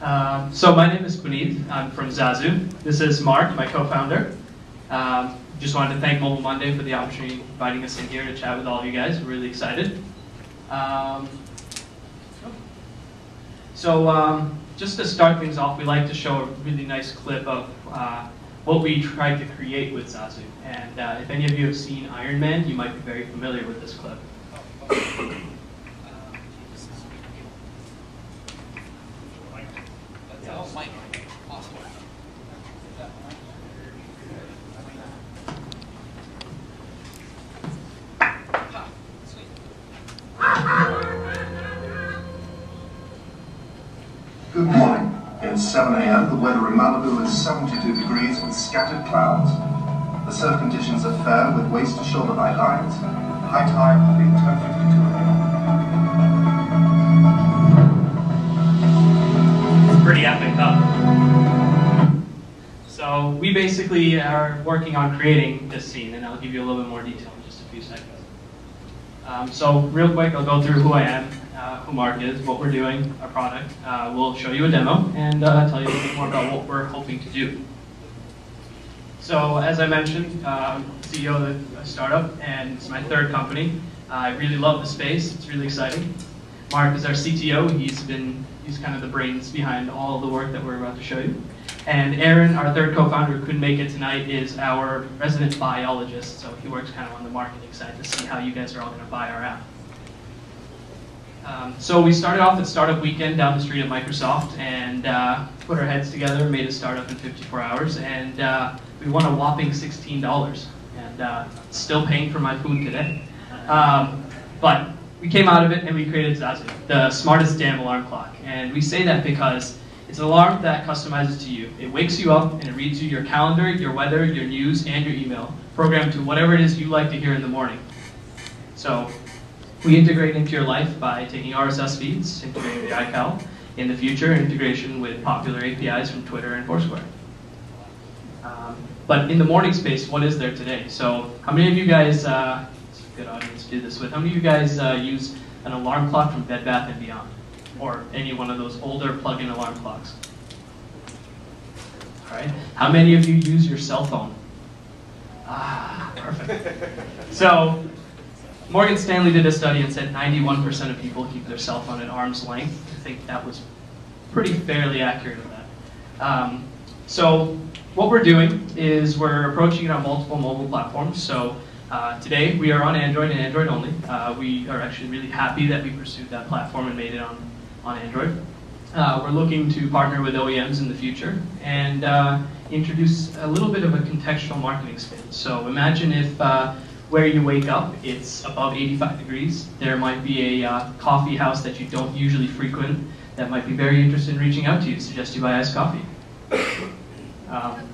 So my name is Punit. I'm from Zazu. This is Marc, my co-founder. Just wanted to thank Mobile Monday for the opportunity of inviting us in here to chat with all of you guys. We're really excited. Just to start things off, we like to show a really nice clip of what we tried to create with Zazu. And if any of you have seen Iron Man, you might be very familiar with this clip. Good morning. It's 7 a.m. The weather in Malibu is 72 degrees with scattered clouds. The surf conditions are fair with waist to shoulder height lines. High tide will be 10:52 a.m. It's pretty epic, huh? So we basically are working on creating this scene, and I'll give you a little bit more detail in just a few seconds. So real quick, I'll go through who I am, who Marc is, what we're doing, our product. We'll show you a demo and tell you a little bit more about what we're hoping to do. So as I mentioned, I'm CEO of a startup, and it's my third company. I really love the space. It's really exciting. Marc is our CTO. He's kind of the brains behind all the work that we're about to show you. And Aaron, our third co-founder who couldn't make it tonight, is our resident biologist. So he works kind of on the marketing side to see how you guys are all going to buy our app. So we started off at Startup Weekend down the street at Microsoft and put our heads together, made a startup in 54 hours, and we won a whopping $16. And still paying for my food today. But we came out of it and we created Zazu, the smartest damn alarm clock. And we say that because it's an alarm that customizes to you. It wakes you up and it reads you your calendar, your weather, your news, and your email, programmed to whatever it is you like to hear in the morning. So we integrate into your life by taking RSS feeds, integrating the iCal. In the future, integration with popular APIs from Twitter and Foursquare. But in the morning space, what is there today? So how many of you guys, it's a good audience to do this with, how many of you guys use an alarm clock from Bed Bath & Beyond? Or any one of those older plug-in alarm clocks? All right. How many of you use your cell phone? Ah, perfect. So Morgan Stanley did a study and said 91% of people keep their cell phone at arm's length. I think that was pretty fairly accurate of that. So what we're doing is we're approaching it on multiple mobile platforms. So today we are on Android and Android only. We are actually really happy that we pursued that platform and made it on Android. We're looking to partner with OEMs in the future and introduce a little bit of a contextual marketing spin. So imagine if where you wake up, it's above 85 degrees. There might be a coffee house that you don't usually frequent that might be very interested in reaching out to you, suggest you buy iced coffee.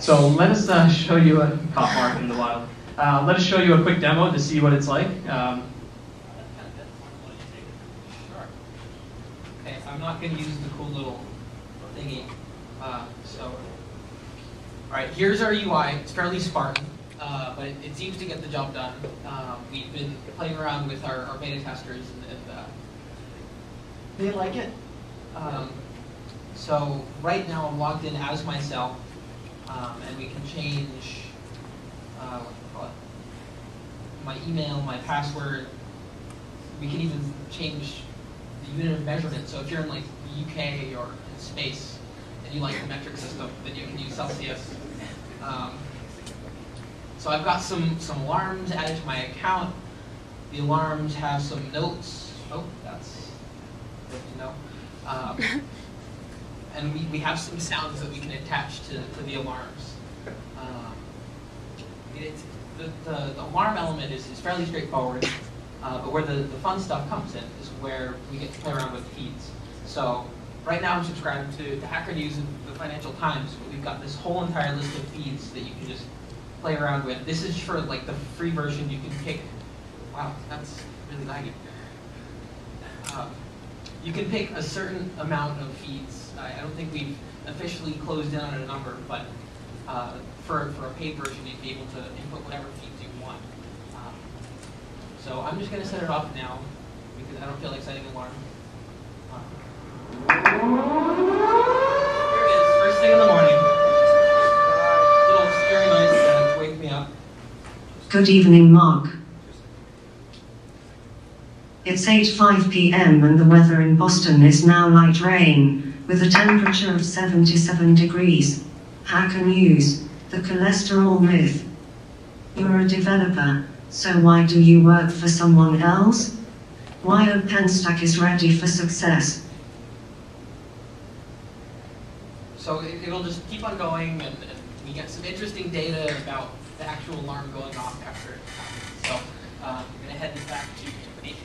So let us show you a cop Marc in the wild. Let us show you a quick demo to see what it's like. Okay, I'm not going to use the cool little thingy. All right, here's our UI. It's fairly Spartan, but it seems to get the job done. We've been playing around with our beta testers, and they like it. So right now I'm logged in as myself, and we can change my email, my password. We can even change the unit of measurement. So if you're in like the UK or in space and you like the metric system, then you can use Celsius. So I've got some alarms added to my account. The alarms have some notes. Oh, that's good to know. And we have some sounds that we can attach to the alarms. The alarm element is fairly straightforward, but where the fun stuff comes in is where we get to play around with feeds. So right now I'm subscribed to Hacker News and the Financial Times, but we've got this whole entire list of feeds that you can just play around with. This is for like the free version. You can pick, wow, that's really laggy. You can pick a certain amount of feeds. I don't think we've officially closed in on a number, but for a paid version, you'd be able to input whatever feeds you want. So I'm just going to set it off now because I don't feel like setting an alarm. Good evening, Marc. It's 8:05 p.m. and the weather in Boston is now light rain, with a temperature of 77 degrees. Hacker News, the cholesterol myth. You're a developer, so why do you work for someone else? Why OpenStack is ready for success? So it'll just keep on going, and we get some interesting data about the actual alarm going off after it happens. So I'm going to head this back to Punit.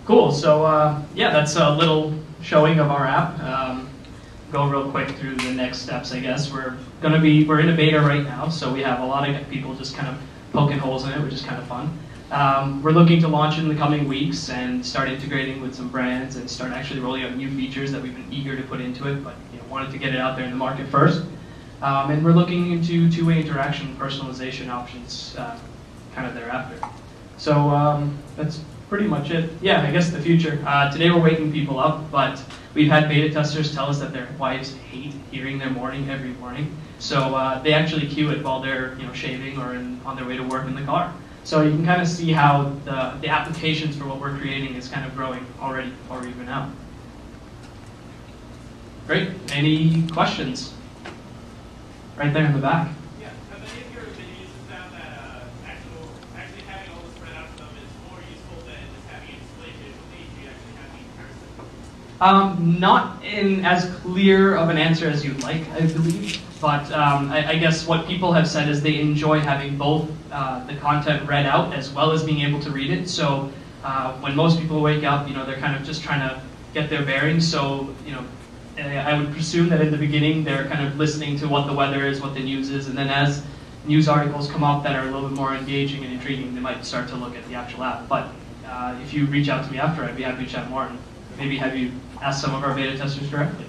Cool. So yeah, that's a little showing of our app. Go real quick through the next steps, I guess. We're in a beta right now, so we have a lot of people just kind of poking holes in it, which is kind of fun. We're looking to launch in the coming weeks and start integrating with some brands and start actually rolling out new features that we've been eager to put into it, but wanted to get it out there in the market first. And we're looking into two-way interaction, personalization options kind of thereafter. So that's pretty much it. Yeah, I guess the future. Today we're waking people up, but we've had beta testers tell us that their wives hate hearing their morning every morning. So they actually cue it while they're shaving or on their way to work in the car. So you can kind of see how the applications for what we're creating is kind of growing already before we're even out. Great. Any questions? Right there in the back. Yeah. Have any of your videos found that actually having all this spread out to them is more useful than just having it displayed visually? Do you actually have the comparison? Not in as clear of an answer as you'd like, I believe. But I guess what people have said is they enjoy having both the content read out as well as being able to read it. So when most people wake up, they're kind of just trying to get their bearings. So I would presume that in the beginning they're kind of listening to what the weather is, what the news is, and then as news articles come up that are a little bit more engaging and intriguing, they might start to look at the actual app. But if you reach out to me after, I'd be happy to chat more and maybe have you ask some of our beta testers directly.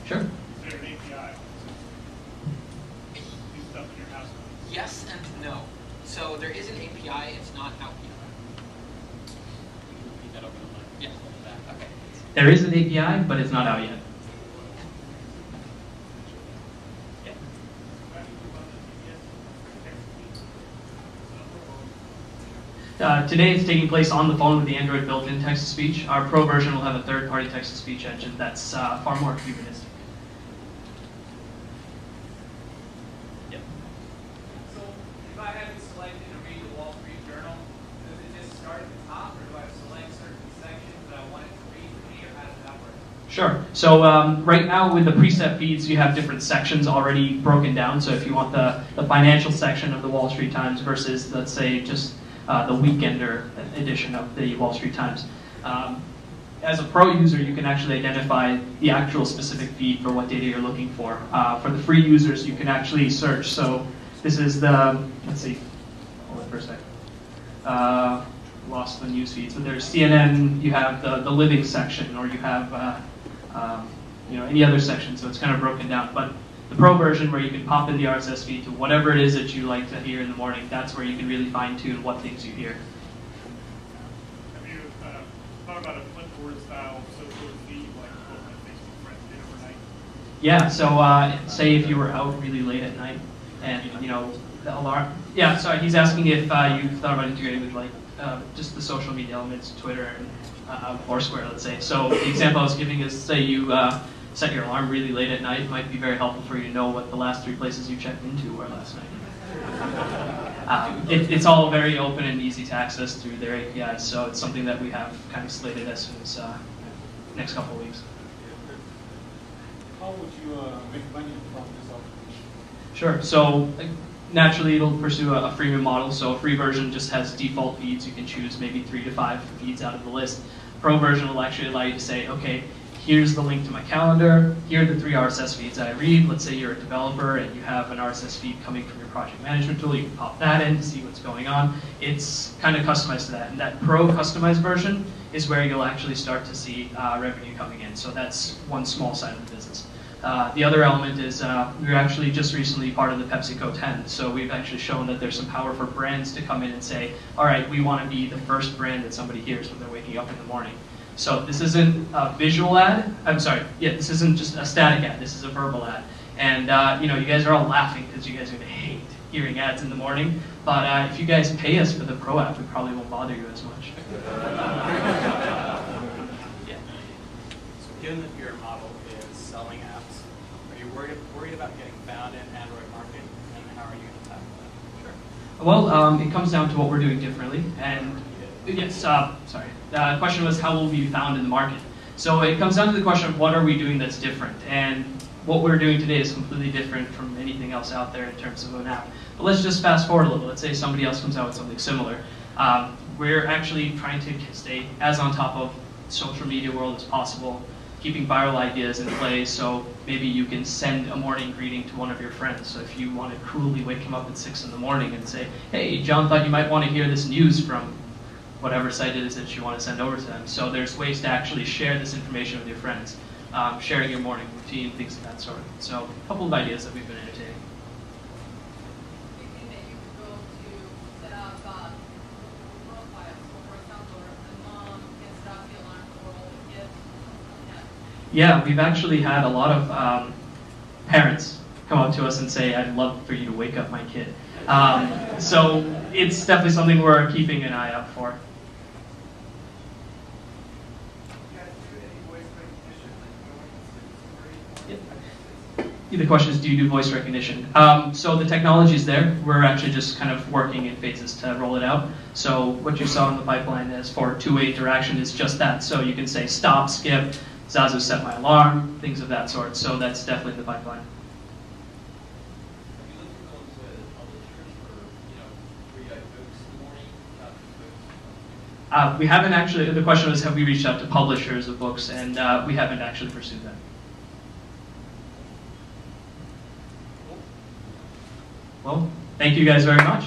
Sure. Is there an API? Do stuff in your house? Yes and no. So there is an API, it's not out yet. Repeat that over the mic. Yeah. Okay. There is an API, but it's not out yet. Today it's taking place on the phone with the Android built-in text-to-speech. Our Pro version will have a third-party text-to-speech engine that's far more Kubernetes. Yep. So if I had to select and read the Wall Street Journal, does it just start at the top, or do I select certain sections that I want it to read for me, or how does that work? Sure. So right now with the preset feeds, you have different sections already broken down. So if you want the financial section of the Wall Street Times versus, let's say, just the Weekender edition of the Wall Street Times. As a pro user, you can actually identify the actual specific feed for what data you're looking for. For the free users, you can actually search. So this is the, let's see, hold it for a second. Lost the news feed. So there's CNN, you have the living section, or you have any other section. So it's kind of broken down. But the pro version, where you can pop in the RSS feed to whatever it is that you like to hear in the morning, that's where you can really fine-tune what things you hear. Have you thought about a flipboard style social feed, like what my Facebook friends did overnight? Yeah, so say if you were out really late at night and, the alarm. Yeah, sorry, he's asking if you've thought about integrating with, like, just the social media elements, Twitter and Foursquare, let's say. So the example I was giving is, say you set your alarm really late at night. It might be very helpful for you to know what the last 3 places you checked into were last night. It's all very open and easy to access through their APIs, so it's something that we have kind of slated as soon as next couple of weeks. How would you make money from this application? Sure. So naturally, it'll pursue a freemium model. So a free version just has default feeds. You can choose maybe 3 to 5 feeds out of the list. Pro version will actually allow you to say, okay, here's the link to my calendar. Here are the 3 RSS feeds I read. Let's say you're a developer and you have an RSS feed coming from your project management tool. You can pop that in to see what's going on. It's kind of customized to that. And that pro customized version is where you'll actually start to see revenue coming in. So that's one small side of the business. The other element is we were actually just recently part of the PepsiCo 10. So we've actually shown that there's some power for brands to come in and say, all right, we want to be the first brand that somebody hears when they're waking up in the morning. So this isn't a visual ad. I'm sorry. Yeah, this isn't just a static ad. This is a verbal ad. And you guys are all laughing because you guys are going to hate hearing ads in the morning. But if you guys pay us for the Pro app, we probably won't bother you as much. Yeah. So given that your model is selling apps, are you worried about getting found in Android market, and how are you going to tackle that? Sure. Well, it comes down to what we're doing differently. And yes, sorry. The question was how will we be found in the market? So it comes down to the question of what are we doing that's different. And what we're doing today is completely different from anything else out there in terms of an app. But let's just fast forward a little. Let's say somebody else comes out with something similar. We're actually trying to stay as on top of social media world as possible, keeping viral ideas in play, so maybe you can send a morning greeting to one of your friends. So if you want to coolly wake them up at 6 in the morning and say, hey, John thought you might want to hear this news from whatever site it is that you want to send over to them. So there's ways to actually share this information with your friends, sharing your morning routine, things of that sort. So a couple of ideas that we've been entertaining. Do you think that you could go to set up profiles? So for example, a mom can set up the alarm for all the kids, something like that? Yeah, we've actually had a lot of parents come up to us and say, I'd love for you to wake up my kid. So it's definitely something we're keeping an eye out for. The question is, do you do voice recognition? So the technology is there. We're actually just kind of working in phases to roll it out. So what you saw in the pipeline is for two-way interaction is just that. So you can say stop, skip, Zazu set my alarm, things of that sort. So that's definitely the pipeline. Have you looked at going to publishers for, where you have books in the morning, books? We haven't actually, the question was, have we reached out to publishers of books? And we haven't actually pursued that. Well, thank you guys very much.